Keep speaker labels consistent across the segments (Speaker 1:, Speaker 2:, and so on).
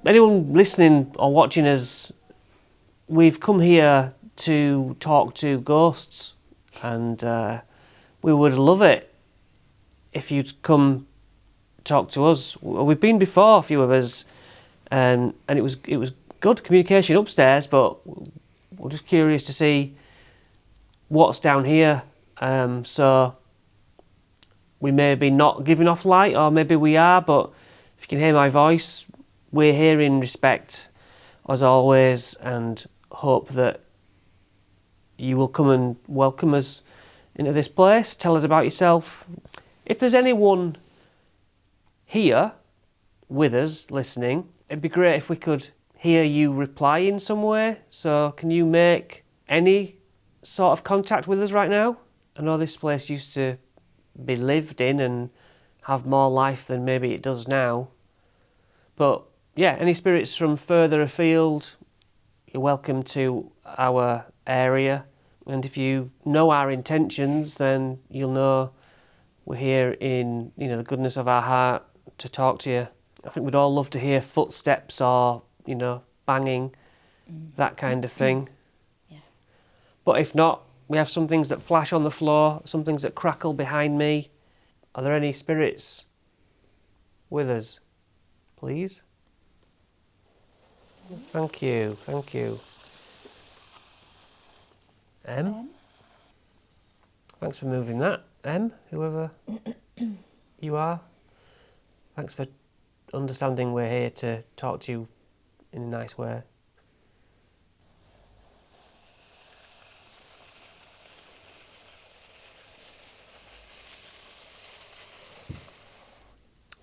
Speaker 1: anyone listening or watching us, we've come here to talk to ghosts, and we would love it if you'd come talk to us. We've been before, a few of us, and it was good communication upstairs, but we're just curious to see what's down here. So we may be not giving off light, or maybe we are, but if you can hear my voice, we're here in respect, as always, and hope that you will come and welcome us into this place. Tell us about yourself. If there's anyone here with us listening, it'd be great if we could hear you reply in some way. So can you make any sort of contact with us right now? I know this place used to be lived in and have more life than maybe it does now. But yeah, any spirits from further afield, you're welcome to our area. And if you know our intentions, then you'll know we're here in, the goodness of our heart to talk to you. I think we'd all love to hear footsteps or, banging, that kind of thing.
Speaker 2: Yeah.
Speaker 1: But if not, we have some things that flash on the floor, some things that crackle behind me. Are there any spirits with us, please? Thank you. M? Thanks for moving that. M, whoever you are. Thanks for understanding we're here to talk to you in a nice way.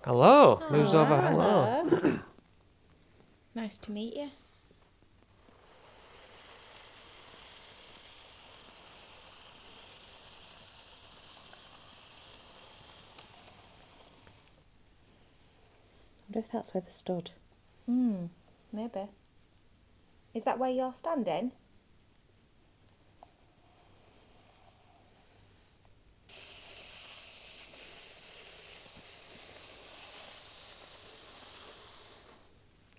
Speaker 1: Hello. Moves over. Hello.
Speaker 2: Nice to meet you.
Speaker 3: I wonder if that's where they stood.
Speaker 2: Maybe. Is that where you're standing?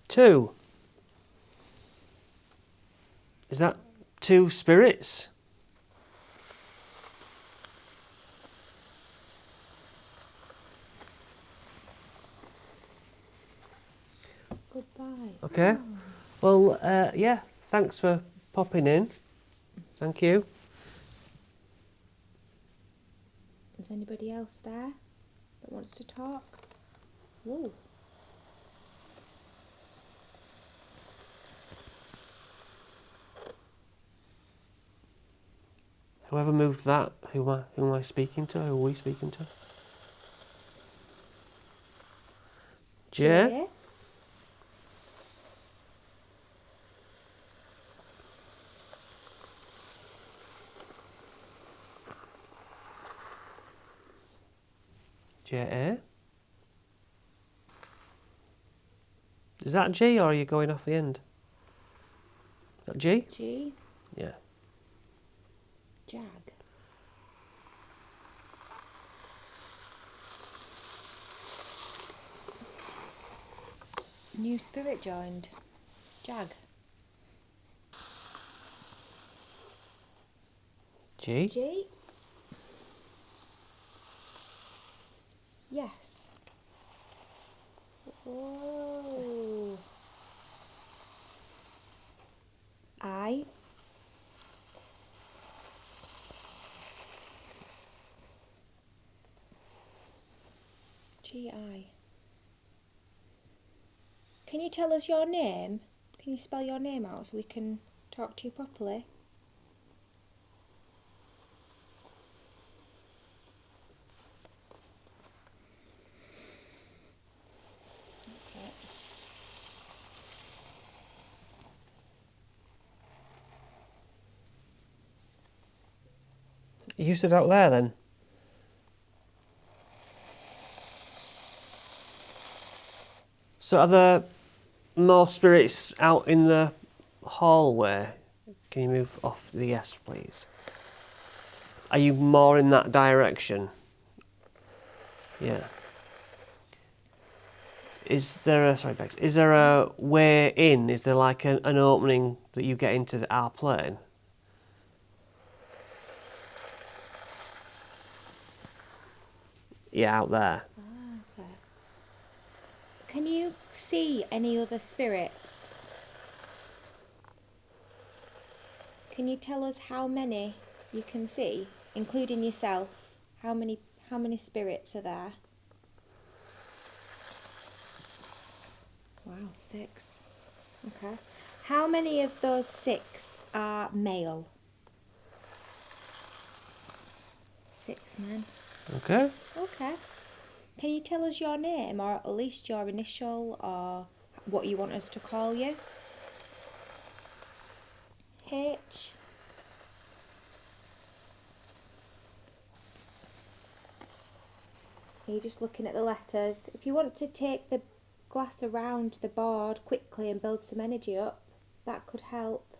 Speaker 1: Two. Is that two spirits?
Speaker 2: Goodbye.
Speaker 1: Okay. Well, yeah, thanks for popping in. Thank you.
Speaker 2: Is anybody else there that wants to talk? Whoa.
Speaker 1: Whoever moved that, who am I speaking to? Who are we speaking to? Jay? J-A? Is that G, or are you going off the end? Is that G?
Speaker 2: G?
Speaker 1: Yeah.
Speaker 2: Jag. New spirit joined. Jag.
Speaker 1: G?
Speaker 2: G? Yes. Whoa. I. G-I. Can you tell us your name? Can you spell your name out so we can talk to you properly? That's it.
Speaker 1: You stood out there then? So are there more spirits out in the hallway? Can you move off the yes, please? Are you more in that direction? Yeah. Is there a sorry, Bex? Is there a way in? Is there like an opening that you get into our plane? Yeah, out there.
Speaker 2: Okay. Can you see any other spirits? Can you tell us how many you can see, including yourself? How many spirits are there? Wow, 6. Okay. How many of those 6 are male? 6 men.
Speaker 1: Okay.
Speaker 2: Okay. Can you tell us your name, or at least your initial, or what you want us to call you? H. Are you just looking at the letters? If you want to take the glass around the board quickly and build some energy up, that could help.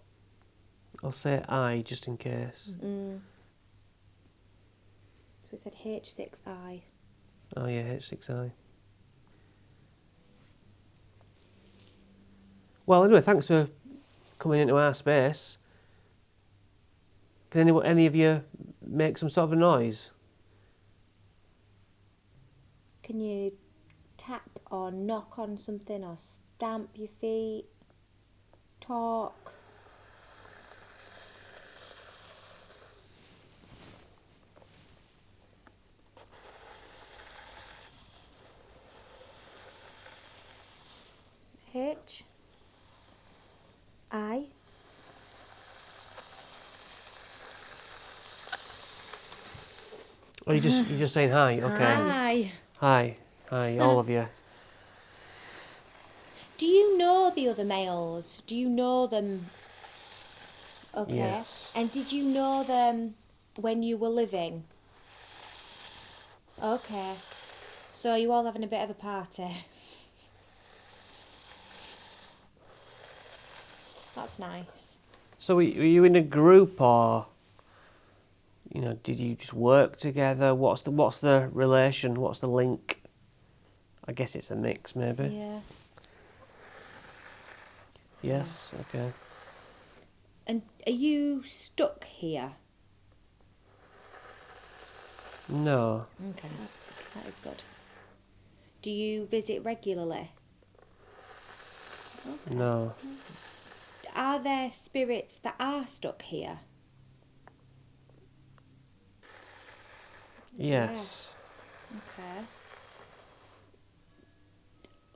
Speaker 1: I'll say I just in case.
Speaker 2: So it said H6I.
Speaker 1: Oh yeah, H6I. Well, anyway, thanks for coming into our space. Can any of you make some sort of a noise?
Speaker 2: Can you tap or knock on something or stamp your feet? Talk? H. I.
Speaker 1: Or you're just saying hi? Okay.
Speaker 2: Hi.
Speaker 1: Hi, all of you.
Speaker 2: Do you know the other males? Do you know them? Okay.
Speaker 1: Yes.
Speaker 2: And did you know them when you were living? Okay. So you all having a bit of a party? That's nice.
Speaker 1: So were you in a group, or did you just work together? What's the relation? What's the link? I guess it's a mix, maybe.
Speaker 2: Yeah.
Speaker 1: Yes. Okay.
Speaker 2: And are you stuck here?
Speaker 1: No.
Speaker 2: Okay, that's good. That is good. Do you visit regularly? Okay.
Speaker 1: No.
Speaker 2: Are there spirits that are stuck here?
Speaker 1: Yes.
Speaker 2: Okay.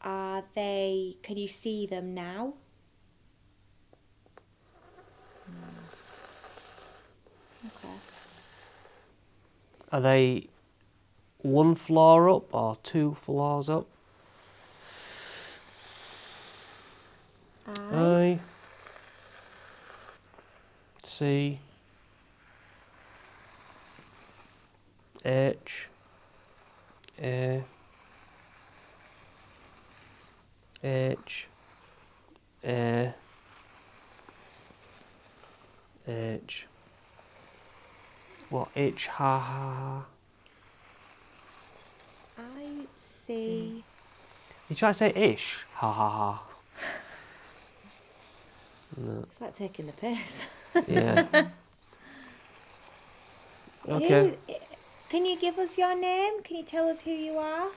Speaker 2: Are they... Can you see them now? Okay.
Speaker 1: Are they one floor up or 2 floors up? I C H A H A H. What H ha ha?
Speaker 2: I see.
Speaker 1: You try to say ish? Ha ha ha. No.
Speaker 2: It's like taking the piss.
Speaker 1: Yeah. Okay.
Speaker 2: Can you give us your name? Can you tell us who you are?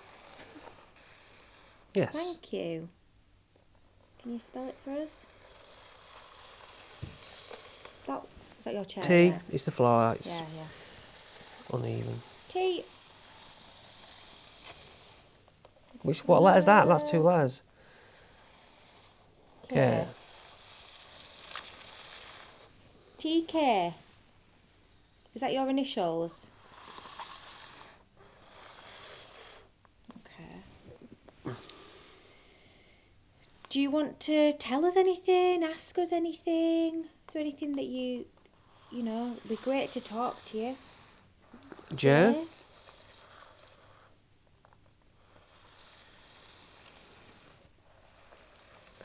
Speaker 1: Yes.
Speaker 2: Thank you. Can you spell it for us? Is that your chair?
Speaker 1: T. It's the floor. It's
Speaker 2: Yeah.
Speaker 1: uneven.
Speaker 2: T.
Speaker 1: What letter is that? That's 2 letters.
Speaker 2: K.
Speaker 1: Okay.
Speaker 2: TK. Is that your initials? Okay. Do you want to tell us anything? Ask us anything? Is there anything that it'd be great to talk to you?
Speaker 1: J.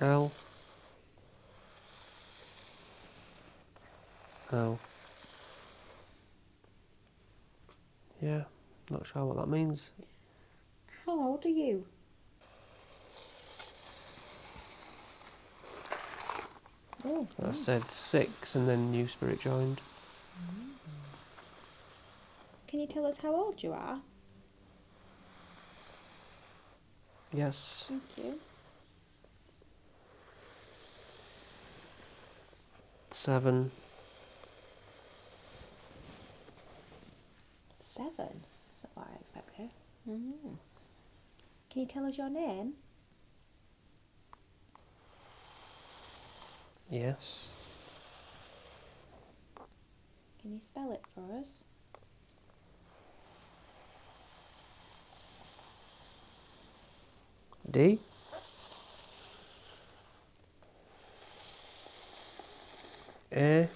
Speaker 1: L. L. Yeah, not sure what that means.
Speaker 3: How old are you?
Speaker 2: Oh.
Speaker 1: I said 6 and then new spirit joined.
Speaker 2: Can you tell us how old you are?
Speaker 1: Yes.
Speaker 2: Thank you.
Speaker 1: 7.
Speaker 2: 7? That's not what I expected. Can you tell us your name?
Speaker 1: Yes.
Speaker 2: Can you spell it for us?
Speaker 1: D. A.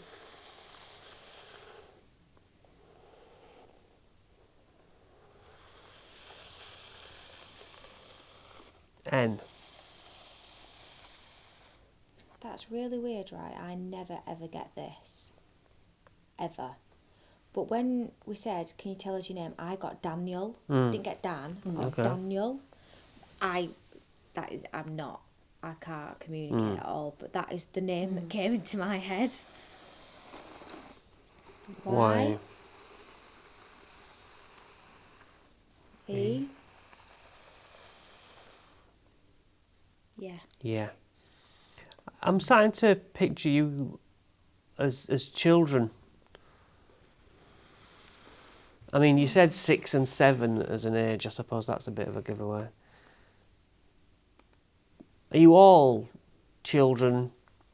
Speaker 1: N.
Speaker 2: That's really weird, right? I never ever get this. Ever. But when we said, can you tell us your name? I got Daniel. Didn't get Dan. I got
Speaker 1: Okay.
Speaker 2: Daniel. I can't communicate at all, but that is the name that came into my head.
Speaker 1: Y.
Speaker 2: E. Yeah.
Speaker 1: Yeah. I'm starting to picture you as children. I mean, you said 6 and 7 as an age. I suppose that's a bit of a giveaway. Are you all children,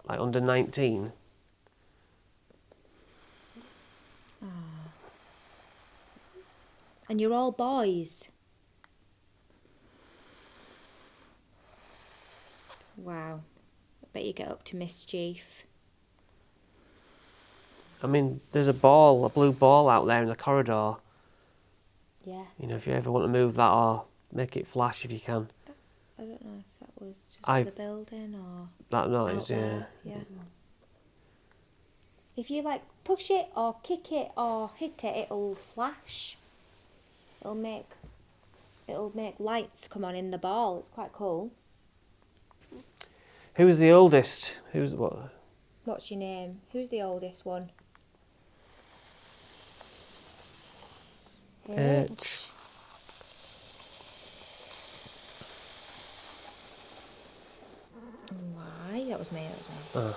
Speaker 1: like under 19?
Speaker 2: And you're all boys. Wow. I bet you get up to mischief.
Speaker 1: I mean, there's a blue ball out there in the corridor.
Speaker 2: Yeah.
Speaker 1: You know, if you ever want to move that or make it flash if you can.
Speaker 2: I don't know if that was just
Speaker 1: I-
Speaker 2: the building or
Speaker 1: That noise,
Speaker 2: out
Speaker 1: yeah.
Speaker 2: there. Yeah. If you like push it or kick it or hit it, it'll flash. It'll make lights come on in the ball. It's quite cool.
Speaker 1: Who's the oldest? Who's what?
Speaker 2: What's your name? Who's the oldest one?
Speaker 1: H.
Speaker 2: Why? That was me.
Speaker 1: Oh.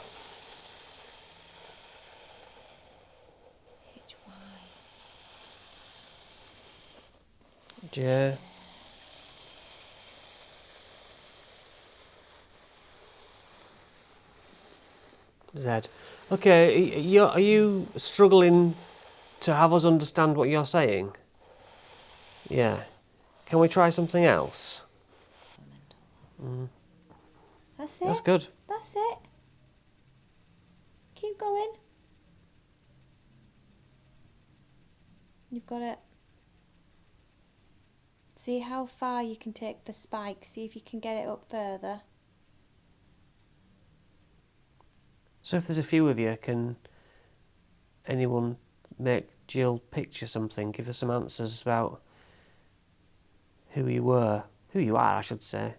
Speaker 2: H-Y.
Speaker 1: J. Z. Okay, are you struggling to have us understand what you're saying? Yeah. Can we try something else?
Speaker 2: That's it.
Speaker 1: That's good.
Speaker 2: That's it. Keep going. You've got it. See how far you can take the spike. See if you can get it up further.
Speaker 1: So if there's a few of you, can anyone make Jill picture something? Give us some answers about who you are, I should say.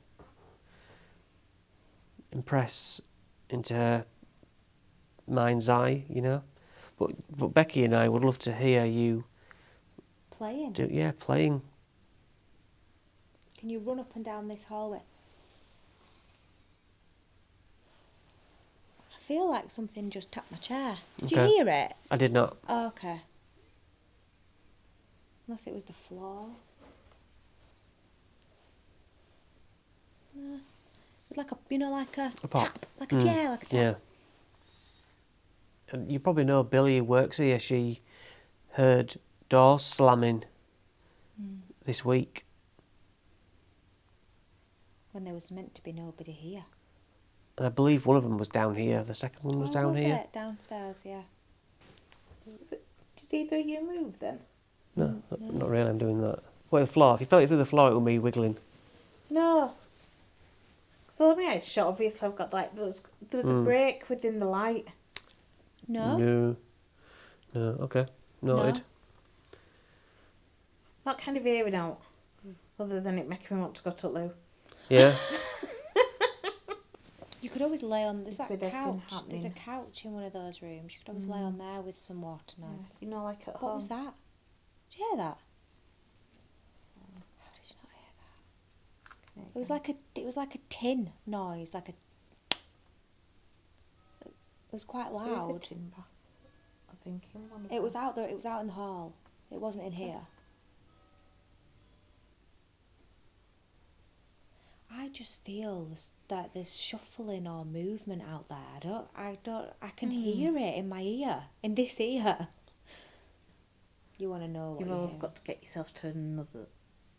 Speaker 1: Impress into her mind's eye, you know. But Becky and I would love to hear you
Speaker 2: Playing.
Speaker 1: playing.
Speaker 2: Can you run up and down this hallway? I feel like something just tapped my chair. Did
Speaker 1: Okay.
Speaker 2: you hear it?
Speaker 1: I did not.
Speaker 2: Oh, okay. Unless it was the floor. It's like a
Speaker 1: pop.
Speaker 2: tap. Like a tap.
Speaker 1: Yeah. And you probably know Billy who works here. She heard doors slamming this week.
Speaker 2: When there was meant to be nobody here.
Speaker 1: And I believe one of them was down here. The second one was down
Speaker 2: was
Speaker 1: here.
Speaker 2: it? Downstairs, yeah.
Speaker 3: Did either of you move then?
Speaker 1: No, not really. I'm doing that. Well, the floor. If you felt it through the floor, it would be wiggling.
Speaker 3: No. So let me eyes shut. Obviously, I've got like there was a break within the light.
Speaker 2: No?
Speaker 1: No. Okay. Noted.
Speaker 2: No.
Speaker 3: Not kind of hearing out, other than it making me want to go to the loo.
Speaker 1: Yeah.
Speaker 2: You could always lay on. There's
Speaker 3: It's
Speaker 2: that
Speaker 3: with everything
Speaker 2: couch. There's a
Speaker 3: happening.
Speaker 2: couch in one of those rooms. You could always lay on there with some water
Speaker 3: Yeah.
Speaker 2: noise.
Speaker 3: You know, like at home.
Speaker 2: What was that? Did you hear that? How did you not hear that? It was like a tin noise, like a. It was quite
Speaker 3: There is
Speaker 2: loud.
Speaker 3: a timber, I think, in one of
Speaker 2: It was
Speaker 3: them.
Speaker 2: out there. It was out in the hall. It wasn't in here. I just feel that there's shuffling or movement out there. I can hear it in my ear, in this ear. You want to know what
Speaker 3: You've
Speaker 2: you
Speaker 3: always
Speaker 2: hear.
Speaker 3: got to get yourself to another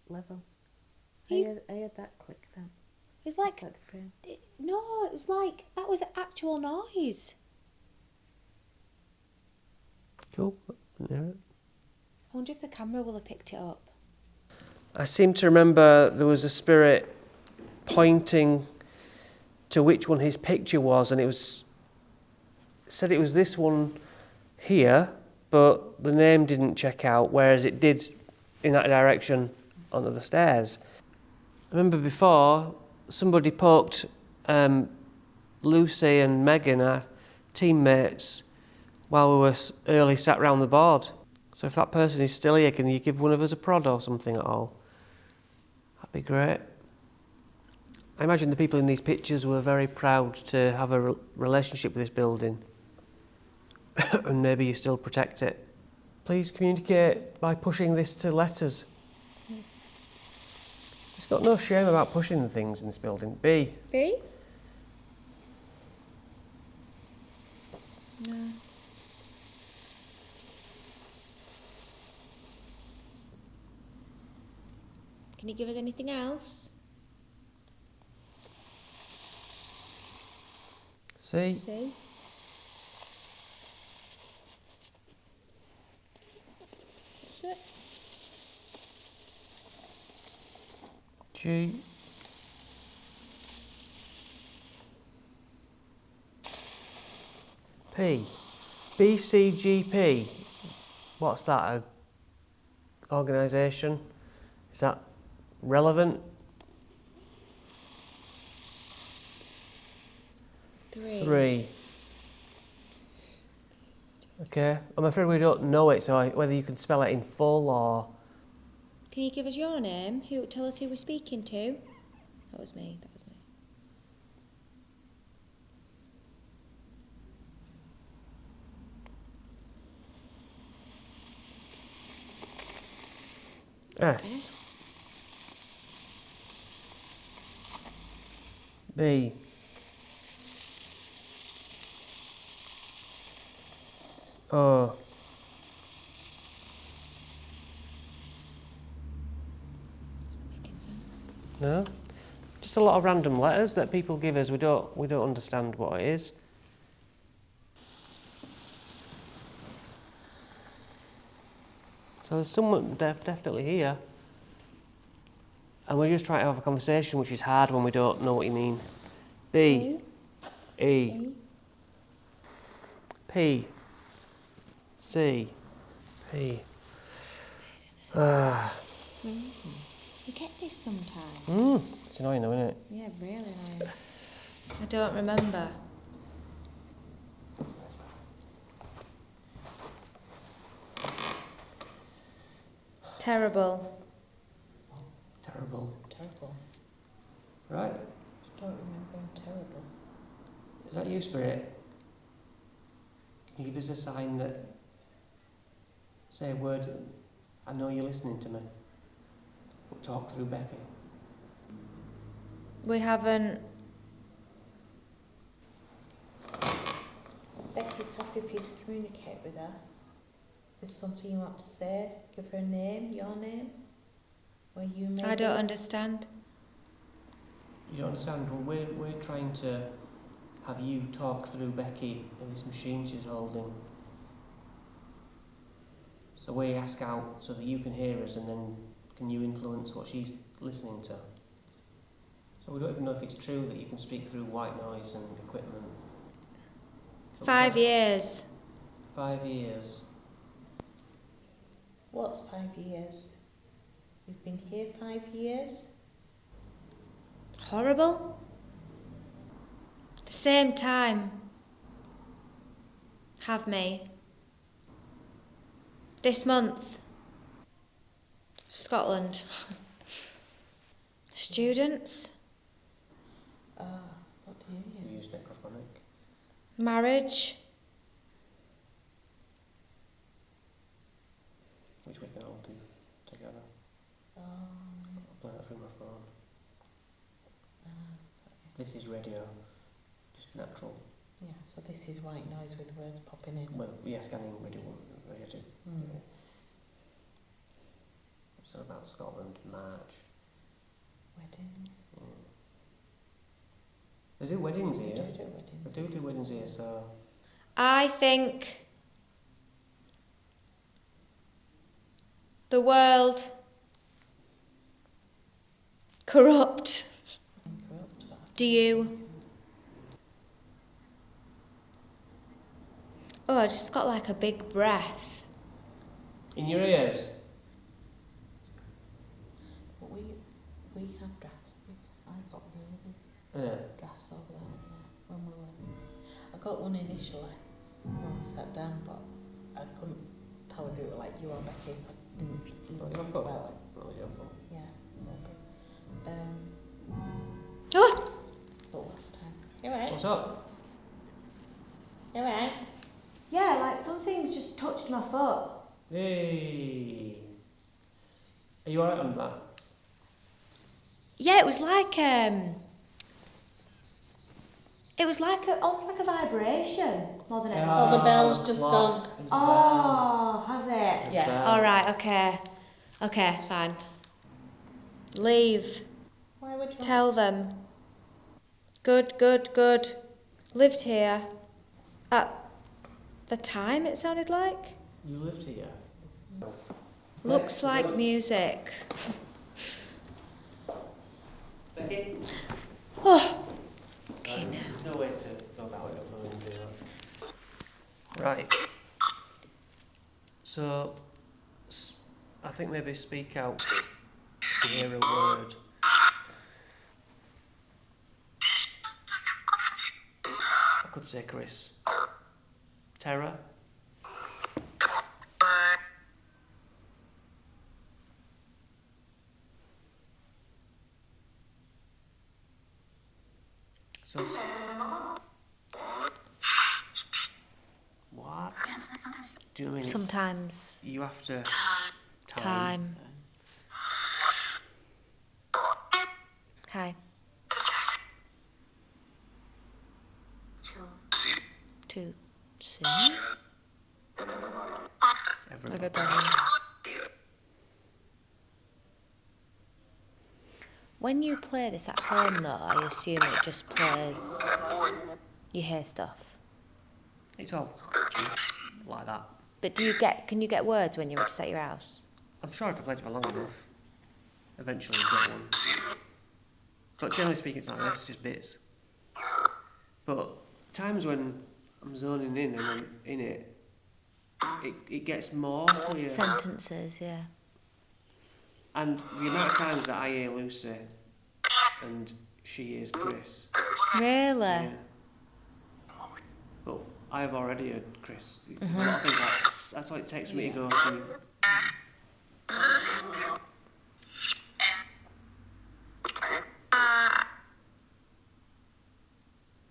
Speaker 3: level.
Speaker 2: You-
Speaker 3: I heard that click then.
Speaker 2: It's like,
Speaker 3: It's like the frame.
Speaker 2: no, it was like, that was an actual noise.
Speaker 1: Cool. Yeah.
Speaker 2: I wonder if the camera will have picked it up.
Speaker 1: I seem to remember there was a spirit pointing to which one his picture was, and it said it was this one here, but the name didn't check out, whereas it did in that direction onto the stairs. I remember before somebody poked Lucy and Megan, our teammates, while we were early sat round the board. So if that person is still here, can you give one of us a prod or something at all? That'd be great. I imagine the people in these pictures were very proud to have a relationship with this building. And maybe you still protect it. Please communicate by pushing this to letters. It's got no shame about pushing things in this building. B.
Speaker 2: B? No. Can you give us anything else?
Speaker 1: C.
Speaker 2: C? That's it.
Speaker 1: G. P. BCGP. What's that? A organisation? Is that relevant? 3. Okay. I'm afraid we don't know it, so whether you can spell it in full or...
Speaker 2: Can you give us your name? Tell us who we're speaking to? That was me.
Speaker 1: S. B. O.
Speaker 2: Making sense.
Speaker 1: No? Just a lot of random letters that people give us. We don't understand what it is. So there's someone definitely here. And we're just trying to have a conversation, which is hard when we don't know what you mean. B. E. P. C. P.
Speaker 2: You get this sometimes.
Speaker 1: It's annoying though, isn't it?
Speaker 2: Yeah, really annoying. I don't remember. Terrible.
Speaker 1: Terrible.
Speaker 2: Terrible.
Speaker 1: Right.
Speaker 2: I don't remember. I'm terrible.
Speaker 1: Is that you, Spirit? Can you give us a sign that... Say a word, I know you're listening to me. We'll talk through Becky.
Speaker 2: We haven't.
Speaker 4: Becky's happy for you to communicate with her. If there's something you want to say, give her a name, your name, where you may
Speaker 2: I don't
Speaker 4: be.
Speaker 2: understand.
Speaker 1: You don't understand? Well, we're trying to have you talk through Becky and this machine she's holding. So we ask out so that you can hear us, and then can you influence what she's listening to? So we don't even know if it's true that you can speak through white noise and equipment. But
Speaker 2: 5 years.
Speaker 1: 5 years.
Speaker 4: What's 5 years? You've been here 5 years?
Speaker 2: Horrible. The same time. Have me. This month. Scotland. Students.
Speaker 4: What do you
Speaker 1: You
Speaker 4: use?
Speaker 1: use necrophonic.
Speaker 2: Marriage.
Speaker 1: Which we can all do together. I'll play that through my phone. This is radio. Just natural.
Speaker 4: Yeah, so this is white noise with words popping in.
Speaker 1: Well, yeah, scanning radio 2.
Speaker 4: Mm.
Speaker 1: It's about Scotland, March.
Speaker 4: Weddings.
Speaker 1: They do weddings
Speaker 4: They
Speaker 1: here.
Speaker 4: do weddings.
Speaker 1: They do weddings here, so...
Speaker 2: I think the world corrupt.
Speaker 4: Corrupt, but
Speaker 2: Do you? Oh, I just got like a big breath.
Speaker 1: In your ears?
Speaker 4: But we had drafts. I got really
Speaker 1: Yeah.
Speaker 4: drafts over there when we were. I got one initially when we sat down, but I couldn't tell if it was like you or Becky, so I didn't
Speaker 1: Not
Speaker 4: even
Speaker 1: your
Speaker 4: think
Speaker 1: fault.
Speaker 4: about it.
Speaker 1: Not your fault.
Speaker 4: Yeah, maybe.
Speaker 2: Oh,
Speaker 4: But last time. You right?
Speaker 1: What's up?
Speaker 4: You right?
Speaker 2: yeah, like something's just touched my foot.
Speaker 1: Hey! Are you alright on that?
Speaker 2: Yeah, it was like almost like a vibration more than anything.
Speaker 4: Oh, the bell's just
Speaker 1: clock.
Speaker 4: gone.
Speaker 1: It's the
Speaker 2: Oh, has it?
Speaker 1: bell.
Speaker 4: Yeah.
Speaker 1: It's the bell.
Speaker 2: All right, okay. Okay, fine. Leave.
Speaker 4: Why would you
Speaker 2: Tell them. Good. Lived here. At the time, it sounded like.
Speaker 1: You lived here?
Speaker 2: Looks like music.
Speaker 1: Becky?
Speaker 2: Oh. Okay, now.
Speaker 1: There's no way to go about it other than do that. Right. So, I think maybe speak out to hear a word. I could say Chris. Terror. So, what? Do you know what I mean? It's-
Speaker 2: Sometimes.
Speaker 1: You have to
Speaker 2: Time. Hi. To see
Speaker 1: Everybody.
Speaker 2: everybody. When you play this at home, though, I assume it just plays. You hear stuff.
Speaker 1: It's all like that.
Speaker 2: But can you get words when you're just at your house?
Speaker 1: I'm sure if I played it for long enough, eventually you get one. But generally speaking, it's like this, just bits. But times when I'm zoning in and I'm in it, it gets more clear.
Speaker 2: Sentences, yeah.
Speaker 1: And the amount of times that I hear Lucy and she hears Chris.
Speaker 2: Really?
Speaker 1: Yeah. But I've already heard Chris. There's a lot of things like that's what it takes for me to go through.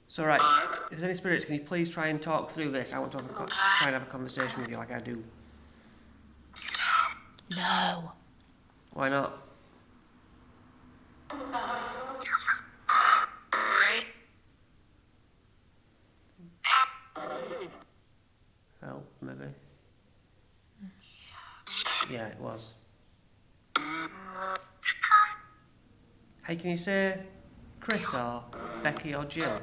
Speaker 1: So right, if there's any spirits, can you please try and talk through this? I want to have try and have a conversation with you like I do.
Speaker 2: No.
Speaker 1: Why not? Help, maybe. Yeah, it was. Hey, can you say Chris or Becky or Jill?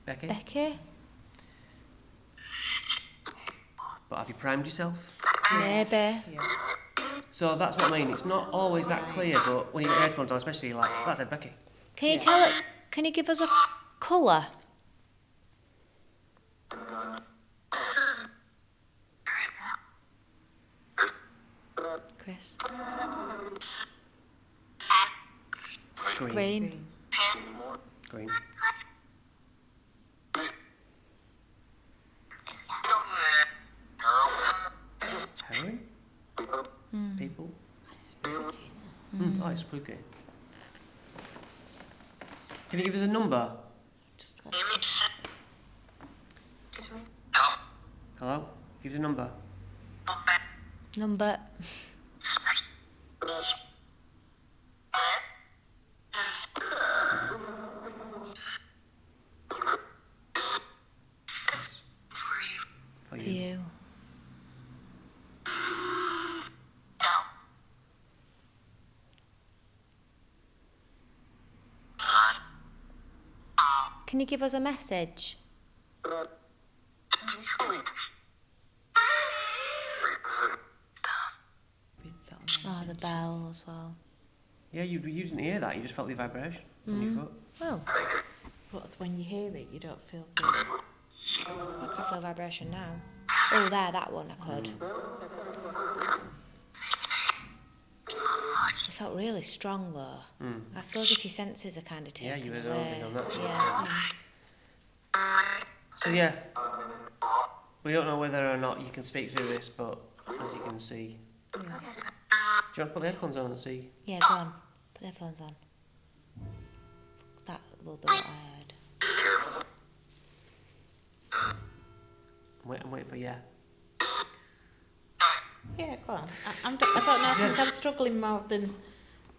Speaker 1: Becky?
Speaker 2: Becky?
Speaker 1: But have you primed yourself?
Speaker 2: Maybe.
Speaker 1: So that's what I mean. It's not always that clear, but when you get your headphones on, especially you're like, that said Becky.
Speaker 2: Can you tell it? Can you give us a colour? Chris?
Speaker 1: Green.
Speaker 2: Green.
Speaker 1: Green. Heroin? People?
Speaker 4: Spooky.
Speaker 1: Oh, it's spooky. Can you give us a number?
Speaker 2: Just watch.
Speaker 1: Hello? Give us a number.
Speaker 2: Number.
Speaker 1: For
Speaker 2: For
Speaker 1: you.
Speaker 2: you. Can you give us a message? Oh, the bell as well.
Speaker 1: Yeah, you didn't hear that. You just felt the vibration on your foot.
Speaker 2: Oh,
Speaker 3: But when you hear it, you don't feel good.
Speaker 2: I can feel vibration now. Oh, there, that one I could. It felt really strong though. I suppose if your senses are kind of taken
Speaker 1: Yeah, you was
Speaker 2: away.
Speaker 1: holding on that.
Speaker 2: Yeah.
Speaker 1: So yeah, we don't know whether or not you can speak through this, but as you can see, do you want to put the headphones on and see?
Speaker 2: Yeah, go on. Put the headphones on. That will be what I heard.
Speaker 1: I'm waiting for yeah.
Speaker 3: Yeah, go on. I don't know. I think I'm struggling more than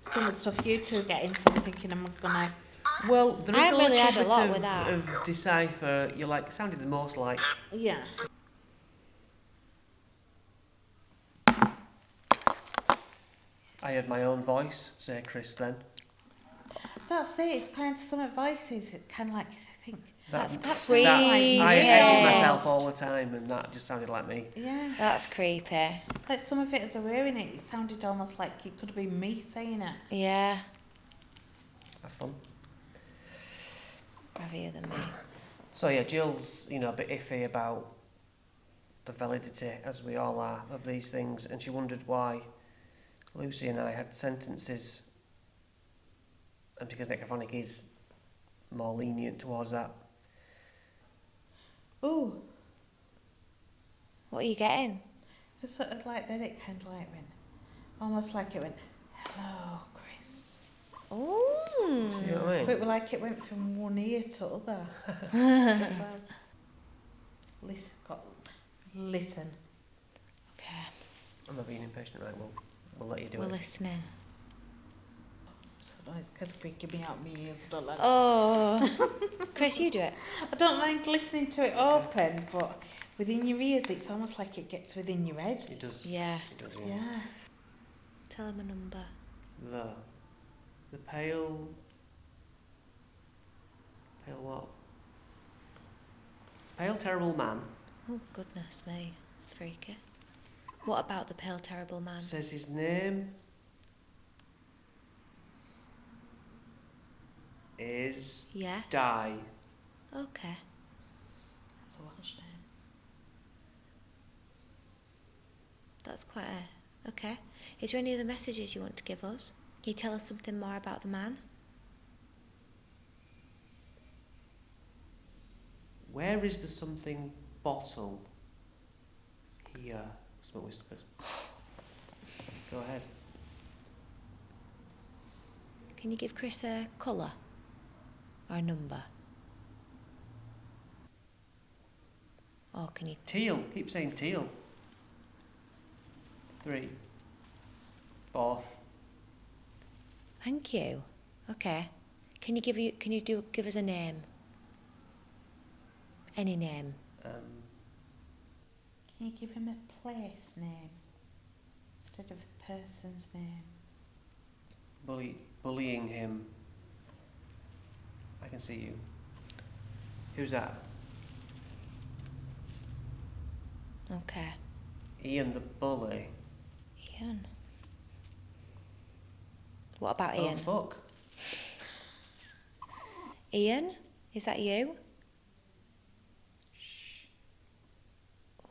Speaker 3: some of the stuff you two are getting. So I'm thinking I'm gonna.
Speaker 1: Well, there is
Speaker 2: I
Speaker 1: a
Speaker 2: really
Speaker 1: little
Speaker 2: had a
Speaker 1: bit
Speaker 2: lot
Speaker 1: of,
Speaker 2: with that.
Speaker 1: of decipher. You're like sounded the most like.
Speaker 3: Yeah.
Speaker 1: I heard my own voice say Chris then.
Speaker 3: That's it. It's kind of some advices. It kind of like I think.
Speaker 2: That's
Speaker 3: creepy.
Speaker 1: I
Speaker 2: Yeah.
Speaker 1: edit myself all the time, and that just sounded like me.
Speaker 3: Yeah.
Speaker 2: That's creepy.
Speaker 3: Like some of it as I were hearing it, it sounded almost like it could have been me saying it.
Speaker 2: Yeah.
Speaker 1: Have fun.
Speaker 2: Heavier than me.
Speaker 1: So yeah, Jill's a bit iffy about the validity, as we all are, of these things, and she wondered why Lucy and I had sentences, and because necrophonic is more lenient towards that.
Speaker 3: Ooh.
Speaker 2: What are you getting?
Speaker 3: It's sort of like then it kind of like went, almost like it went, hello, Chris.
Speaker 2: Oh.
Speaker 1: See what I mean?
Speaker 3: But like it went from one ear to other as well. Listen.
Speaker 2: Okay.
Speaker 1: I'm not being impatient, right? We'll let you do
Speaker 2: We're
Speaker 1: it.
Speaker 2: listening.
Speaker 3: Oh, it's kind of freaking me out, my ears. I don't like
Speaker 2: Oh. Chris, you do it.
Speaker 3: I don't mind listening to it open, but within your ears, it's almost like it gets within your head.
Speaker 1: It does.
Speaker 2: Yeah.
Speaker 1: It does.
Speaker 3: Yeah.
Speaker 2: Tell him a number.
Speaker 1: The pale what? Pale terrible man
Speaker 2: Oh, goodness me. It's freaky. What about the pale, terrible man?
Speaker 1: says his name is
Speaker 2: Yes.
Speaker 1: Di.
Speaker 2: Okay.
Speaker 3: That's a Welsh name.
Speaker 2: That's quite a... Okay. Is there any other messages you want to give us? Can you tell us something more about the man?
Speaker 1: Where is the something bottle? Here. Smoke whispers. Go ahead.
Speaker 2: Can you give Chris a colour? Or a number? Or can you...
Speaker 1: Teal. Keep saying teal. 3, 4.
Speaker 2: Thank you. Okay. Can you give us a name? Any name?
Speaker 3: Can you give him a place name instead of a person's name?
Speaker 1: Bullying him. I can see you. Who's that?
Speaker 2: Okay.
Speaker 1: Ian the bully.
Speaker 2: Ian. What about
Speaker 1: Oh
Speaker 2: Ian?
Speaker 1: fuck.
Speaker 2: Ian? Is that you?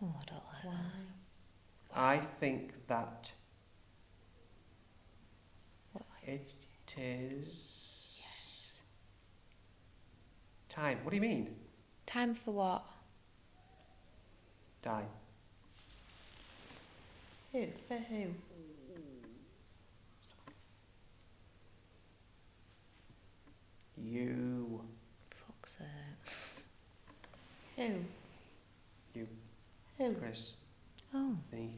Speaker 2: Oh, I don't like that.
Speaker 1: I think that It is... Time. What do you mean?
Speaker 2: Time for what?
Speaker 1: Die.
Speaker 3: Who? For who?
Speaker 1: You.
Speaker 2: Fuck's sake.
Speaker 3: Who?
Speaker 1: You.
Speaker 3: Who?
Speaker 1: Chris.
Speaker 2: Oh.
Speaker 1: Me.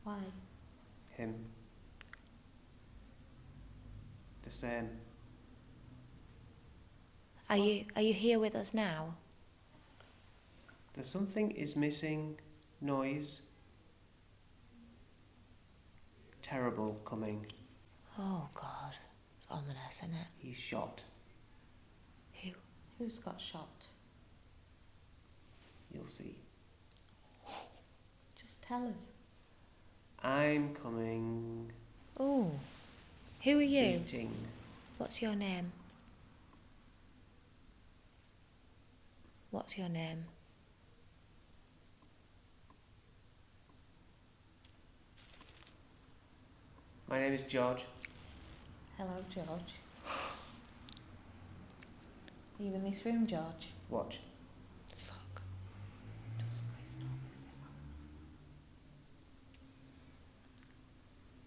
Speaker 3: Why?
Speaker 1: Him. The same.
Speaker 2: Are you here with us now?
Speaker 1: There's something is missing. Noise. Terrible coming.
Speaker 2: Oh God. It's ominous, isn't it?
Speaker 1: He's shot.
Speaker 2: Who?
Speaker 3: Who's got shot?
Speaker 1: You'll see.
Speaker 3: Just tell us.
Speaker 1: I'm coming.
Speaker 2: Oh. Who are you?
Speaker 1: Beating.
Speaker 2: What's your name? What's your name?
Speaker 1: My name is George.
Speaker 3: Hello, George. Are you in this room, George?
Speaker 1: Watch.
Speaker 2: Fuck.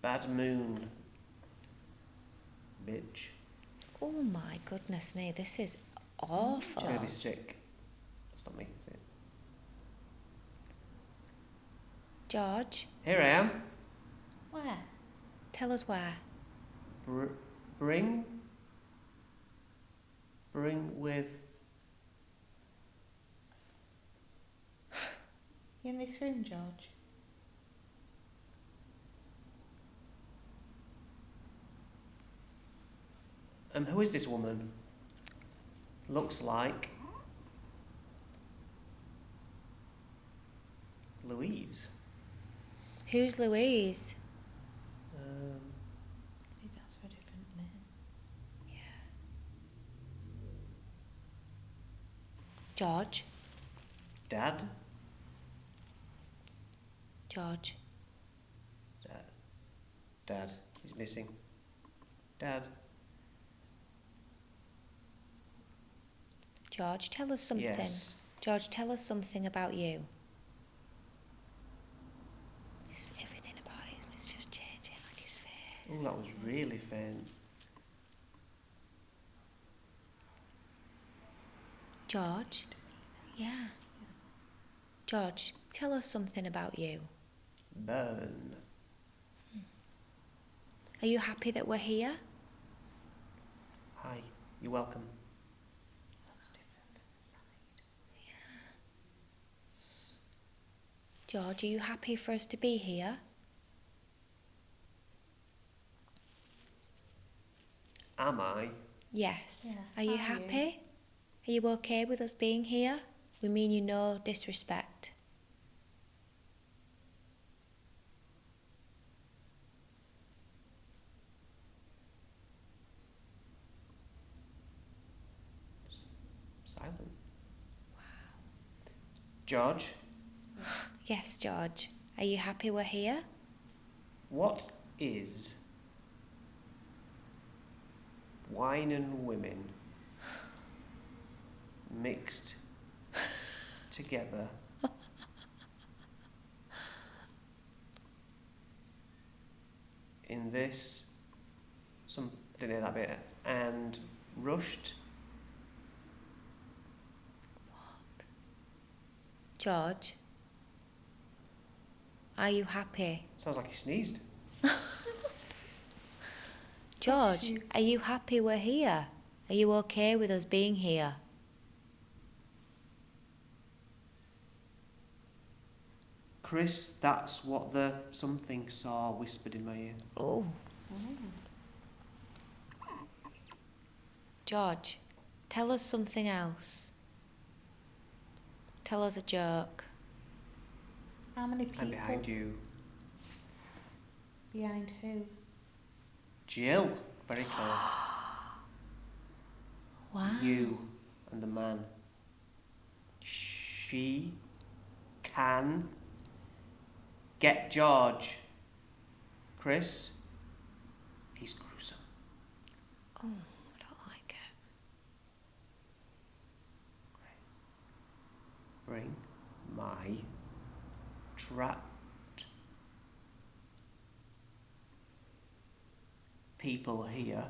Speaker 1: Bad moon. Bitch.
Speaker 2: Oh my goodness me, this is awful.
Speaker 1: I'm gonna be sick. That's not me, is it?
Speaker 2: George,
Speaker 1: Here I am.
Speaker 3: Where?
Speaker 2: tell us where.
Speaker 1: Bring with...
Speaker 3: You in this room, George?
Speaker 1: Who is this woman? Looks like... Louise.
Speaker 2: Who's Louise?
Speaker 3: He'd ask for a different name.
Speaker 2: George.
Speaker 1: Dad?
Speaker 2: George.
Speaker 1: Dad. He's missing. Dad.
Speaker 2: George, tell us something.
Speaker 1: Yes.
Speaker 2: George, tell us something about you. Everything about him is just changing, like his face.
Speaker 1: Oh, that was really faint.
Speaker 2: George? Yeah. George, tell us something about you.
Speaker 1: Burn.
Speaker 2: Are you happy that we're here?
Speaker 1: Hi. You're welcome.
Speaker 3: Looks different from the side.
Speaker 2: George, are you happy for us to be here?
Speaker 1: Am I?
Speaker 2: Yes.
Speaker 3: Yeah,
Speaker 2: Are you
Speaker 3: are you?
Speaker 2: happy? Are you okay with us being here? We mean you no disrespect.
Speaker 1: Silent. Wow. George,
Speaker 2: Yes, George. Are you happy we're here?
Speaker 1: what is wine and women mixed together in this, some, didn't hear that bit, and rushed?
Speaker 2: George? Are you happy?
Speaker 1: Sounds like he sneezed.
Speaker 2: George,
Speaker 3: you.
Speaker 2: are you happy we're here? Are you okay with us being here?
Speaker 1: Chris, that's what the something saw whispered in my ear.
Speaker 2: Oh. George, tell us something else. Tell us a joke.
Speaker 3: How many people?
Speaker 1: I'm behind you.
Speaker 3: Behind who?
Speaker 1: Jill, very clear.
Speaker 2: Wow.
Speaker 1: You and the man. She can get George. Chris,
Speaker 2: Oh, I don't like it.
Speaker 1: Bring my trapped people here.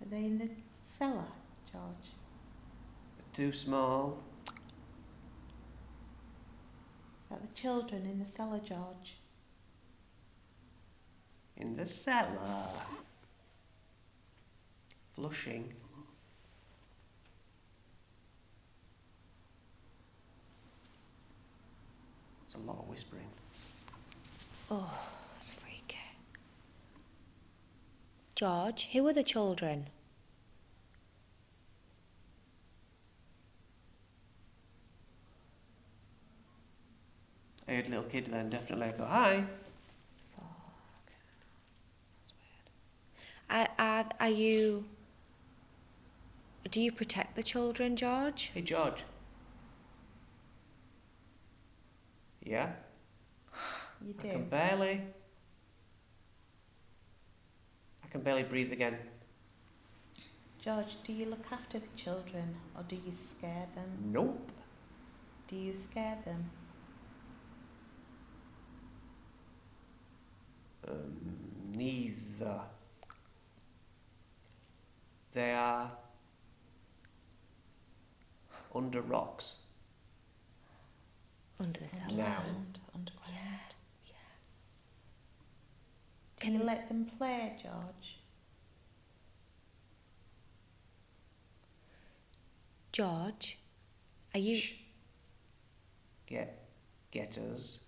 Speaker 3: Are they in the cellar, George?
Speaker 1: They're too small.
Speaker 3: Is that the children in the cellar, George?
Speaker 1: In the cellar. Flushing. It's a lot of whispering.
Speaker 2: Oh, that's freaky. George, who are the children?
Speaker 1: I heard a little kid then definitely go, hi.
Speaker 2: Fuck. That's weird. Are you... Do you protect the children, George?
Speaker 1: Hey, George. Yeah?
Speaker 3: You
Speaker 1: I
Speaker 3: do?
Speaker 1: can barely breathe again.
Speaker 3: George, do you look after the children or do you scare them?
Speaker 1: Nope.
Speaker 3: Do you scare them?
Speaker 1: Neither. They are under rocks.
Speaker 2: Under the cellar.
Speaker 3: Underground. Underground.
Speaker 2: Yeah.
Speaker 3: Do you let them play, George?
Speaker 2: George, are you...
Speaker 1: Shh. Get us.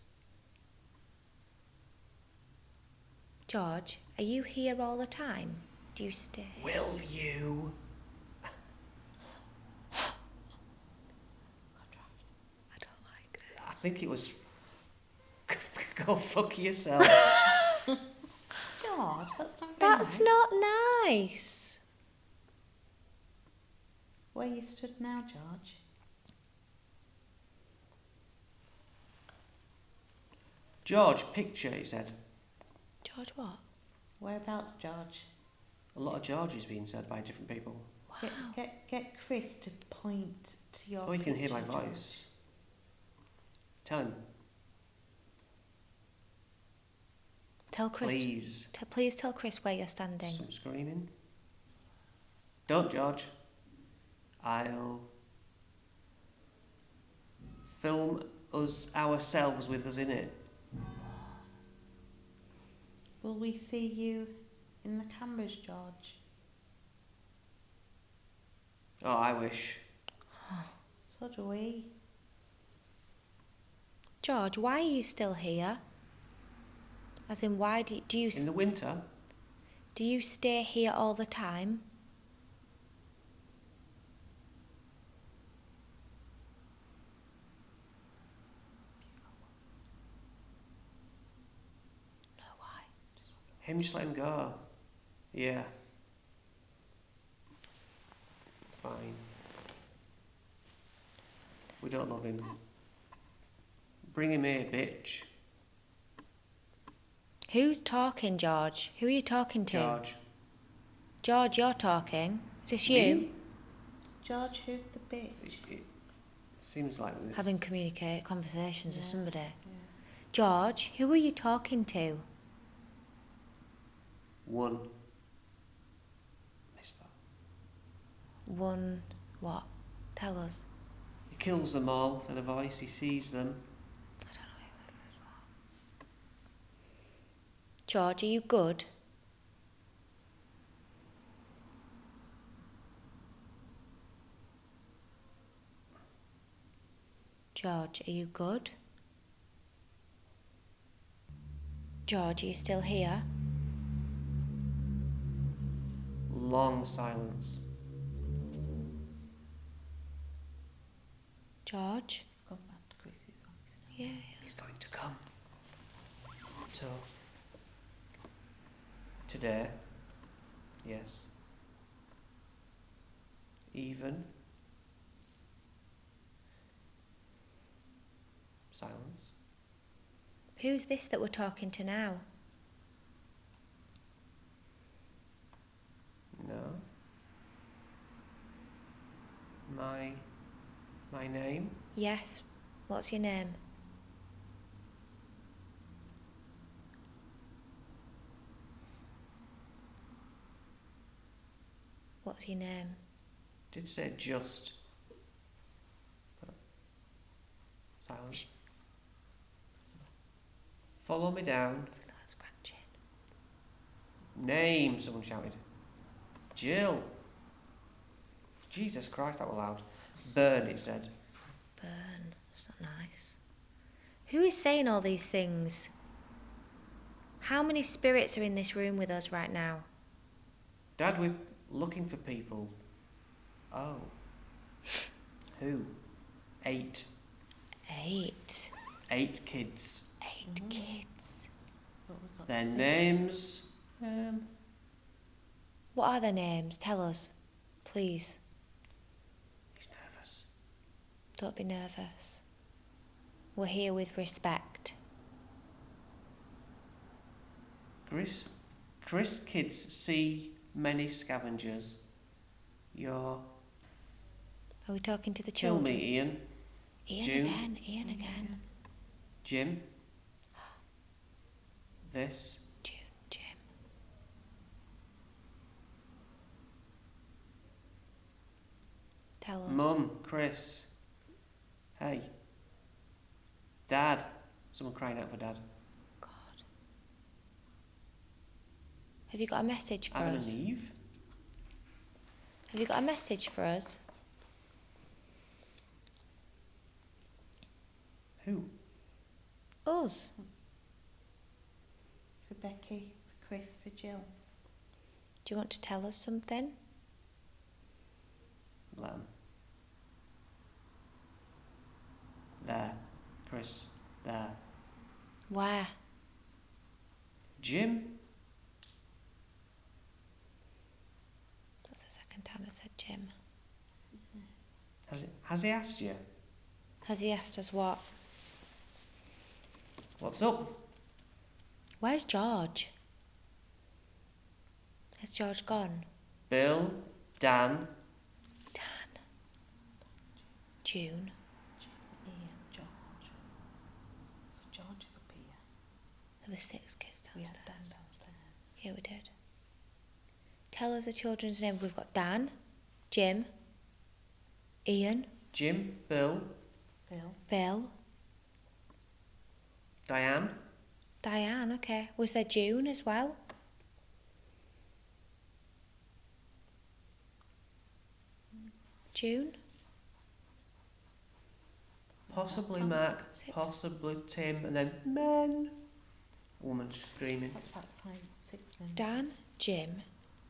Speaker 2: George, are you here all the time? Do you stay?
Speaker 1: Will you?
Speaker 2: I don't like it.
Speaker 1: I think it was. Go fuck yourself.
Speaker 3: George, that's not very
Speaker 2: That's
Speaker 3: nice.
Speaker 2: not nice.
Speaker 3: Where you stood now, George?
Speaker 1: George, picture, he said.
Speaker 2: George, what?
Speaker 3: Whereabouts, George?
Speaker 1: A lot of Georges being said by different people.
Speaker 2: Wow.
Speaker 3: Get Chris to point to your
Speaker 1: Oh, he can hear my
Speaker 3: picture,
Speaker 1: voice. Tell him,
Speaker 2: Tell Chris.
Speaker 1: please.
Speaker 2: Please tell Chris where you're standing.
Speaker 1: Some screaming. Don't, George. I'll film ourselves with us in it.
Speaker 3: Will we see you in the cameras, George?
Speaker 1: Oh, I wish.
Speaker 3: So do we.
Speaker 2: George, why are you still here? As in, why do you
Speaker 1: In the winter?
Speaker 2: do you stay here all the time? No, why?
Speaker 1: Him, just let him go. Yeah. Fine. We don't love him. Bring him here, bitch.
Speaker 2: Who's talking, George? Who are you talking to?
Speaker 1: George.
Speaker 2: George, you're talking. Is this you?
Speaker 1: Me?
Speaker 3: George, who's the bitch?
Speaker 1: It seems like this.
Speaker 2: Having conversations with
Speaker 3: Yeah.
Speaker 2: somebody.
Speaker 3: Yeah.
Speaker 2: George, who are you talking to?
Speaker 1: One. Missed that.
Speaker 2: One, what? Tell us.
Speaker 1: He kills them all, said a voice. He sees them.
Speaker 2: I don't know who it was. George, are you good? George, are you good? George, are you still here?
Speaker 1: Long silence.
Speaker 2: George?
Speaker 3: He's gone back to Chris's office now.
Speaker 2: Yeah.
Speaker 1: He's going to come. So, today, yes. Even. Silence.
Speaker 2: Who's this that we're talking to now?
Speaker 1: My name?
Speaker 2: Yes. What's your name? What's your name?
Speaker 1: Did say just. Silence. Follow me down.
Speaker 2: That's scratching.
Speaker 1: Name, someone shouted. Jill. Jesus Christ, that was loud. Burn, it said.
Speaker 2: Burn. That's not nice. Who is saying all these things? How many spirits are in this room with us right now?
Speaker 1: Dad, we're looking for people. Oh. Who? 8.
Speaker 2: 8.
Speaker 1: 8 kids.
Speaker 2: 8 kids.
Speaker 3: But we've got
Speaker 1: Their
Speaker 3: 6.
Speaker 1: names.
Speaker 2: What are their names? Tell us, please.
Speaker 1: He's nervous.
Speaker 2: Don't be nervous. We're here with respect.
Speaker 1: Chris, kids see many scavengers. You're.
Speaker 2: Are we talking to the
Speaker 1: Kill
Speaker 2: children?
Speaker 1: me, Ian.
Speaker 2: Ian
Speaker 1: June.
Speaker 2: again. Ian again.
Speaker 1: Jim. This.
Speaker 2: June. Jim. Tell us.
Speaker 1: Mum. Chris. Hey. Dad. Someone crying out for Dad.
Speaker 2: God. Have you got a message for
Speaker 1: Adam
Speaker 2: us?
Speaker 1: and Eve.
Speaker 2: Have you got a message for us?
Speaker 1: Who?
Speaker 2: Us.
Speaker 3: For Becky, for Chris, for Jill.
Speaker 2: Do you want to tell us something?
Speaker 1: Let 'em. There. Chris. There.
Speaker 2: Where?
Speaker 1: Jim.
Speaker 2: That's the second time I said Jim.
Speaker 1: Has he asked you?
Speaker 2: Has he asked us what?
Speaker 1: What's up?
Speaker 2: Where's George? Has George gone?
Speaker 1: Bill. Dan.
Speaker 2: Dan. June.
Speaker 3: Ian, George. So George is up here.
Speaker 2: There were 6 kids
Speaker 3: We
Speaker 2: downstairs.
Speaker 3: had Dan downstairs.
Speaker 2: Yeah, we did. Tell us the children's names. We've got Dan, Jim, Ian,
Speaker 1: Jim. Bill.
Speaker 3: Bill.
Speaker 2: Bill,
Speaker 1: Diane.
Speaker 2: Diane. Okay. Was there June as well? June?
Speaker 1: Possibly Mark.
Speaker 2: 6.
Speaker 1: Possibly Tim. And then men. Woman screaming.
Speaker 3: That's about 5, 6 names.
Speaker 2: Dan, Jim,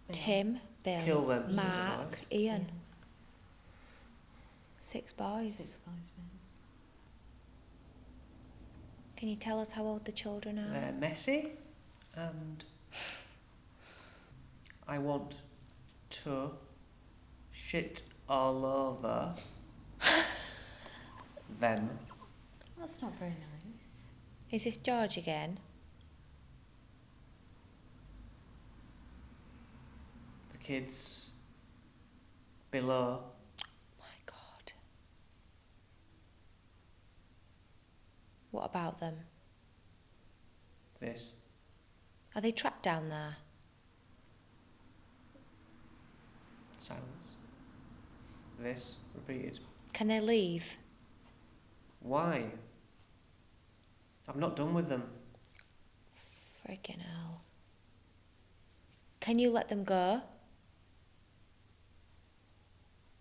Speaker 3: Bill.
Speaker 2: Tim, Bill,
Speaker 1: Kill them.
Speaker 2: Mark, Ian. 6 boys.
Speaker 3: 6 boys names.
Speaker 2: Can you tell us how old the children are?
Speaker 1: They're messy. And I want to shit all over them.
Speaker 3: That's not very nice.
Speaker 2: Is this George again?
Speaker 1: The kids below.
Speaker 2: My God. What about them?
Speaker 1: This.
Speaker 2: Are they trapped down there?
Speaker 1: Silence. This. Repeated.
Speaker 2: Can they leave?
Speaker 1: Why? I'm not done with them.
Speaker 2: Freaking hell. Can you let them go?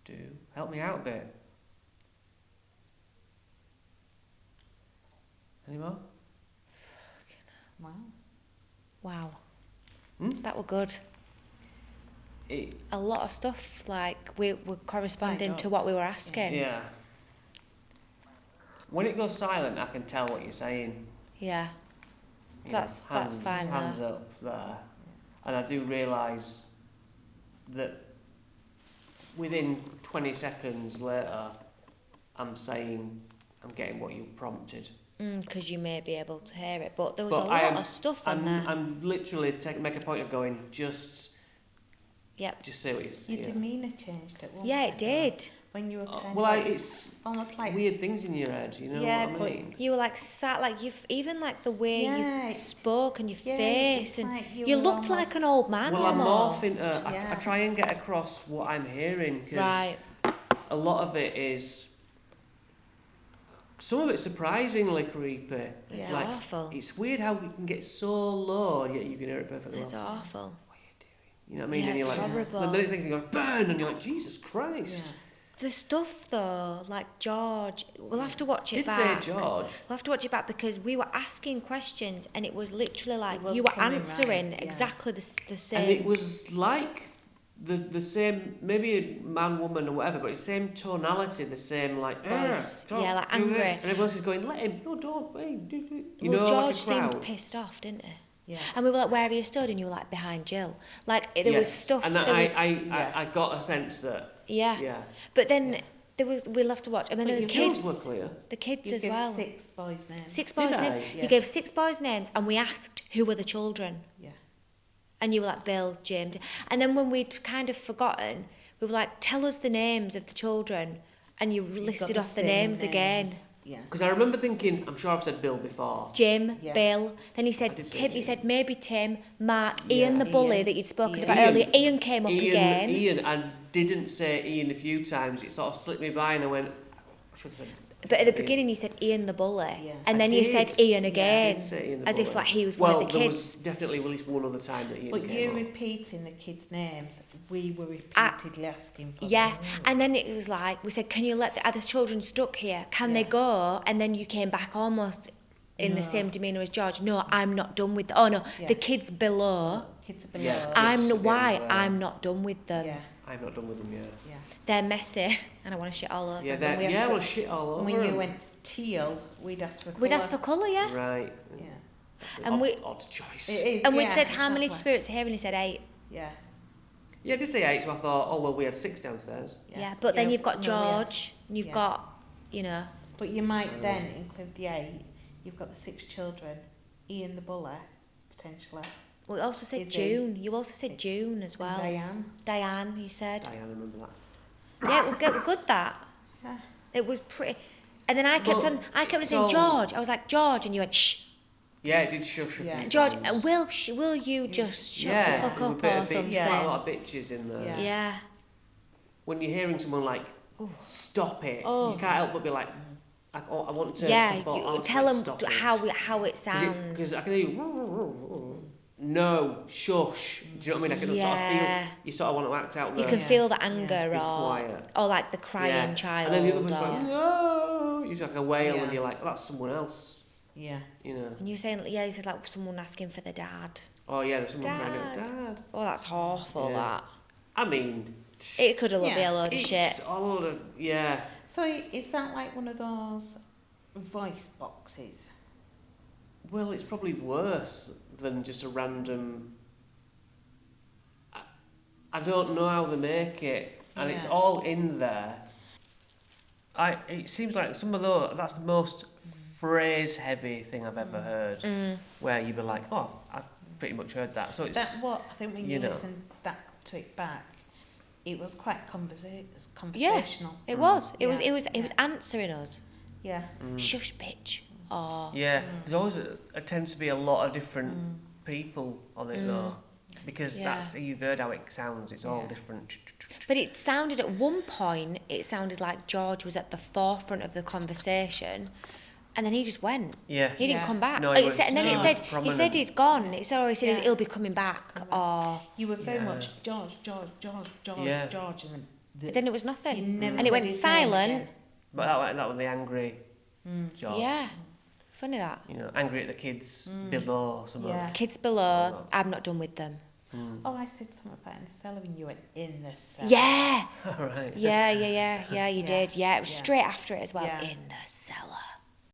Speaker 1: Do. Help me out a bit. Any more?
Speaker 3: Wow.
Speaker 2: Wow.
Speaker 1: Hmm?
Speaker 2: That were good. A lot of stuff, like, we were corresponding to what we were asking.
Speaker 1: Yeah. When it goes silent, I can tell what you're saying.
Speaker 2: Yeah.
Speaker 1: You
Speaker 2: That's
Speaker 1: know,
Speaker 2: fine, though.
Speaker 1: Hands up there. And I do realise that within 20 seconds later, I'm getting what you prompted.
Speaker 2: Because you may be able to hear it, but there was
Speaker 1: But
Speaker 2: a lot of stuff on there.
Speaker 1: I'm literally make a point of going, just
Speaker 2: Yep.
Speaker 1: say what you
Speaker 3: Your demeanour changed at one
Speaker 2: Yeah,
Speaker 3: point.
Speaker 2: it did.
Speaker 3: when you were kind of
Speaker 1: Well,
Speaker 3: like,
Speaker 1: it's
Speaker 3: almost like
Speaker 1: weird things in your head, you know
Speaker 3: Yeah,
Speaker 1: what I
Speaker 3: but-
Speaker 1: mean?
Speaker 2: You were like sat, like you've even like the way
Speaker 3: Yeah,
Speaker 2: you spoke and your
Speaker 3: yeah,
Speaker 2: face,
Speaker 3: it's
Speaker 2: and
Speaker 3: like you
Speaker 2: you
Speaker 3: were
Speaker 2: looked like an
Speaker 3: almost-
Speaker 2: old man
Speaker 1: Well, I'm
Speaker 2: almost.
Speaker 1: morphing. I
Speaker 3: Yeah.
Speaker 1: try and get across what I'm hearing because
Speaker 2: Right.
Speaker 1: a lot of it is. Some of it's surprisingly creepy.
Speaker 2: It's
Speaker 3: Yeah.
Speaker 1: Like,
Speaker 2: awful.
Speaker 1: it's weird how you can get so low, yet you can hear it perfectly
Speaker 2: It's
Speaker 1: well.
Speaker 2: awful.
Speaker 1: You know what I mean?
Speaker 2: Yeah,
Speaker 1: And
Speaker 2: it's
Speaker 1: you're like,
Speaker 2: horrible.
Speaker 1: and then it's like you go burn, and you're like, Jesus Christ!
Speaker 3: Yeah.
Speaker 2: The stuff though, like George, we'll have to watch it
Speaker 1: Did
Speaker 2: back.
Speaker 1: say George?
Speaker 2: We'll have to watch it back because we were asking questions and it was literally like
Speaker 3: It was
Speaker 2: you were
Speaker 3: coming
Speaker 2: answering
Speaker 3: right, yeah.
Speaker 2: exactly the same.
Speaker 1: And it was like the same, maybe a man, woman, or whatever, but it's the same tonality, the same like
Speaker 2: Voice.
Speaker 1: stop,
Speaker 2: Yeah, like
Speaker 1: do
Speaker 2: angry.
Speaker 1: this." And everyone else is going, let him, no, don't, hey, do it. You
Speaker 2: Well,
Speaker 1: know,
Speaker 2: George
Speaker 1: like a
Speaker 2: seemed
Speaker 1: crowd.
Speaker 2: pissed off, didn't he?
Speaker 3: Yeah.
Speaker 2: And we were like, "Where are you stood?" And you were like, "Behind Jill." Like there was
Speaker 1: Yes.
Speaker 2: stuff.
Speaker 1: And
Speaker 2: there
Speaker 1: I,
Speaker 2: was,
Speaker 1: I got a sense that,
Speaker 2: yeah.
Speaker 1: yeah,
Speaker 2: But then there was. We'll have to watch. I mean,
Speaker 3: But
Speaker 2: the
Speaker 3: you
Speaker 2: kids.
Speaker 1: those were clear.
Speaker 2: The kids
Speaker 3: You
Speaker 2: as
Speaker 3: give
Speaker 2: well.
Speaker 3: 6 boys' names.
Speaker 2: 6
Speaker 1: Did
Speaker 2: boys'
Speaker 1: I?
Speaker 2: names.
Speaker 3: Yeah.
Speaker 2: You gave 6 boys' names, and we asked who were the children.
Speaker 3: Yeah.
Speaker 2: And you were like, Bill, James. And then when we'd kind of forgotten, we were like, tell us the names of the children. And you
Speaker 3: You've got
Speaker 2: listed off the
Speaker 3: same
Speaker 2: names again.
Speaker 3: names. Yeah.
Speaker 1: Because I remember thinking, I'm sure I've said Bill before.
Speaker 2: Jim,
Speaker 3: Yeah.
Speaker 2: Bill. Then you
Speaker 1: I
Speaker 2: said
Speaker 1: did say
Speaker 2: Tim. You
Speaker 1: Jim.
Speaker 2: said maybe Tim, Mark,
Speaker 1: Yeah.
Speaker 2: Ian the bully
Speaker 3: Ian.
Speaker 2: that you'd spoken
Speaker 3: Ian.
Speaker 2: about earlier. Ian came up again.
Speaker 1: Ian, I didn't say Ian a few times. It sort of slipped me by, and I went, I should have said.
Speaker 2: But at the
Speaker 1: Ian.
Speaker 2: beginning you said Ian the bully.
Speaker 3: Yeah.
Speaker 2: And
Speaker 1: I
Speaker 2: then you
Speaker 1: did.
Speaker 2: said Ian
Speaker 3: Yeah, I
Speaker 2: again.
Speaker 1: did say Ian the
Speaker 2: as if
Speaker 1: bully.
Speaker 2: like he was
Speaker 1: well,
Speaker 2: one of the
Speaker 1: there
Speaker 2: kids.
Speaker 1: was definitely at least one other time that Ian
Speaker 3: But
Speaker 1: came
Speaker 3: you
Speaker 1: up.
Speaker 3: repeating the kids' names, we were repeatedly asking for
Speaker 2: Yeah,
Speaker 3: them.
Speaker 2: and then it was like, we said, can you let the other children stuck here? Can they
Speaker 3: Yeah.
Speaker 2: go? And then you came back almost in the
Speaker 3: No.
Speaker 2: same demeanour as George. No, I'm not done with Oh, no,
Speaker 3: Yeah.
Speaker 2: the kids below.
Speaker 3: Kids are below.
Speaker 1: Yeah.
Speaker 2: I'm
Speaker 1: Kids
Speaker 2: why?
Speaker 1: again,
Speaker 2: I'm not done with them.
Speaker 3: Yeah.
Speaker 1: I'm not done with them yet.
Speaker 3: Yeah.
Speaker 2: They're messy, and I want to shit all over
Speaker 1: Yeah,
Speaker 2: them.
Speaker 3: we asked
Speaker 1: yeah,
Speaker 3: for-
Speaker 1: well, shit all over.
Speaker 3: When you
Speaker 1: them.
Speaker 3: went teal, we'd ask for colour.
Speaker 2: We'd ask for colour, yeah?
Speaker 1: Right.
Speaker 3: Yeah.
Speaker 2: And
Speaker 1: odd,
Speaker 2: we-
Speaker 1: odd choice.
Speaker 3: It is.
Speaker 2: And we
Speaker 3: yeah,
Speaker 2: said, how many
Speaker 3: exactly.
Speaker 2: spirits are here? And he said 8.
Speaker 3: Yeah.
Speaker 1: Yeah, I did say 8, so I thought, oh well, we had 6 downstairs.
Speaker 2: Yeah, but then
Speaker 3: Yeah,
Speaker 2: you've got
Speaker 3: no, we had-
Speaker 2: George, and you've
Speaker 3: yeah.
Speaker 2: got, you know,
Speaker 3: But you might then include the 8. You've got the 6 children, Ian the bully, potentially,
Speaker 2: we also said
Speaker 3: Izzy.
Speaker 2: June. You also said June as well.
Speaker 3: and
Speaker 2: Diane, you said.
Speaker 1: Diane, I remember that.
Speaker 2: Yeah, we're good that.
Speaker 3: Yeah.
Speaker 2: It was pretty. And then I kept
Speaker 1: Well,
Speaker 2: on saying
Speaker 1: so-
Speaker 2: George. I was like George, and you went shh.
Speaker 1: Yeah, it did shush a
Speaker 3: Yeah.
Speaker 1: few
Speaker 2: George,
Speaker 1: times.
Speaker 2: will you just shut
Speaker 1: yeah,
Speaker 2: the fuck
Speaker 1: there were
Speaker 2: up
Speaker 1: a bit
Speaker 2: or
Speaker 1: of bitch-
Speaker 2: something?
Speaker 3: Yeah.
Speaker 1: quite a lot of bitches in there.
Speaker 3: Yeah.
Speaker 2: Yeah.
Speaker 1: When you're hearing someone like, stop it,
Speaker 2: Oh.
Speaker 1: you can't help but be like, oh, I want to.
Speaker 2: Yeah,
Speaker 1: I thought, I
Speaker 2: you
Speaker 1: want to,
Speaker 2: tell
Speaker 1: like,
Speaker 2: them
Speaker 1: stop it.
Speaker 2: how it sounds.
Speaker 1: Because I can hear you. No, shush. Do you know what I mean? I can sort of
Speaker 2: Yeah.
Speaker 1: feel you sort of want to act out.
Speaker 2: You
Speaker 1: now.
Speaker 2: can
Speaker 3: Yeah.
Speaker 2: feel the
Speaker 3: Yeah.
Speaker 2: anger
Speaker 1: Be
Speaker 2: or
Speaker 1: quiet.
Speaker 2: like the crying
Speaker 1: Yeah.
Speaker 2: child.
Speaker 1: And then the other person's
Speaker 2: or-
Speaker 1: like, no. You're like a wail,
Speaker 3: Yeah.
Speaker 1: and you're like, oh, that's someone else.
Speaker 3: Yeah.
Speaker 1: You know.
Speaker 2: and you saying you said like someone asking for the dad.
Speaker 1: Oh yeah, there's someone crying out,
Speaker 2: Dad.
Speaker 1: Dad.
Speaker 2: Oh, that's awful.
Speaker 1: Yeah.
Speaker 2: That
Speaker 1: I mean,
Speaker 2: it could have been
Speaker 3: Yeah.
Speaker 2: a load of
Speaker 1: it's
Speaker 2: shit.
Speaker 1: all of yeah.
Speaker 3: So is that like one of those voice boxes?
Speaker 1: Well, it's probably worse than just a random. I don't know how they make it, and it's
Speaker 3: Yeah.
Speaker 1: all in there. It seems like some of those. That's the most phrase-heavy thing I've ever heard. Where you'd be like, oh, I've pretty much heard that. So it's
Speaker 3: That what I think when you
Speaker 1: you know.
Speaker 3: listen to it back, it was quite conversational.
Speaker 2: It was. It was.
Speaker 3: Yeah.
Speaker 2: It was. It
Speaker 3: Yeah.
Speaker 2: was answering us.
Speaker 3: Yeah.
Speaker 2: Shush, bitch. Or
Speaker 1: yeah. There's always a tends to be a lot of different people on it though, because
Speaker 2: Yeah.
Speaker 1: that's you've heard how it sounds. It's all
Speaker 3: Yeah.
Speaker 1: different.
Speaker 2: But it sounded at one point, it sounded like George was at the forefront of the conversation, and then he just went.
Speaker 1: Yeah.
Speaker 2: He didn't
Speaker 3: Yeah.
Speaker 2: come back.
Speaker 1: No, he
Speaker 2: It said- and then
Speaker 1: was
Speaker 2: it said
Speaker 1: prominent.
Speaker 2: he's gone. It said, or he said
Speaker 3: Yeah.
Speaker 2: he'll be coming back. Or
Speaker 3: You were very
Speaker 1: Yeah.
Speaker 3: much George,
Speaker 1: Yeah.
Speaker 3: George, and
Speaker 2: then it was nothing.
Speaker 3: you never
Speaker 2: And it
Speaker 3: said
Speaker 2: went
Speaker 3: his name
Speaker 2: silent.
Speaker 3: again.
Speaker 1: But that was the angry George.
Speaker 2: Yeah, funny that.
Speaker 1: You know, angry at the kids below somehow.
Speaker 3: Yeah.
Speaker 2: Kids below, I'm not done with them.
Speaker 3: Oh, I said something about in the cellar when you went in the cellar.
Speaker 2: Yeah,
Speaker 1: All right.
Speaker 2: yeah. You
Speaker 3: Yeah.
Speaker 2: did. Yeah, it was
Speaker 3: Yeah.
Speaker 2: straight after it as well.
Speaker 3: Yeah.
Speaker 2: In the